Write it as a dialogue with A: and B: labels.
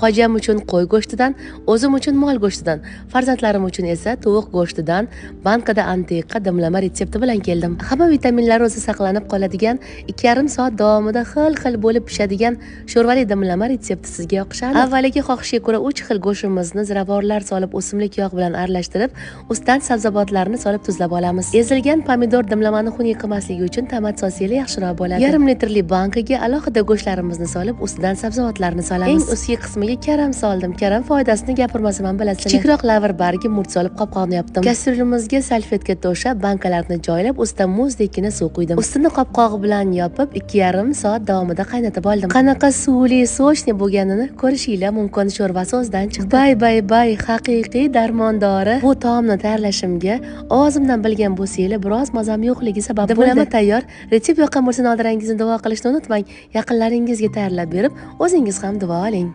A: Hojam uchun qo'y go'shtidan, o'zim uchun mol go'shtidan, farzandlarim uchun esa tovuq go'shtidan bankada antiqa dimlama retsepti bilan keldim. Hamma vitaminlari o'zi saqlanib qoladigan, 2,5 soat davomida xil-xil bo'lib pishadigan sho'rvali dimlama retsepti sizga yoqishadi. Avvaliga xohishga ko'ra 3 xil go'shtimizni ziravorlar solib, o'simlik yog' bilan aralashtirib, ustidan sabzavotlarni solib tuzlab olamiz. Ezilgan pomidor dimlamani xun yiqmasligi uchun tomat sosiyle yaxshiroq bo'ladi. Yarim litrli bankaga alohida go'shtlarimizni solib, ustidan sabzavotlarni solamiz. Qismiga karam soldim. Karam foydasini gapirmasam ham bilasizlar. Kichikroq lavr bargi murch solib qopqog'ini yopdim. Kastrulimizga salfetka to'shab, bankalarni joylab, ustidan muzdekkina suv quydim. Ustini qopqog'i bilan yopib, 2,5 soat davomida qaynatib oldim. Qanaqa suvli, sochni bo'lganini ko'rishinglar mumkin. Sho'rvasi o'zidan chiqdi. Bay, haqiqiy darmondori. Bu taomni tayyorlashimga ovozimdan bilgan bo'lsanglar, biroz mazam yo'qligi sabab bo'ldi. Dimlama tayyor. Retsept yoqqan bo'lsa, nodirangizni duo qilishni unutmang. Yaqinlaringizga tayyorlab berib, o'zingiz ham duo oling.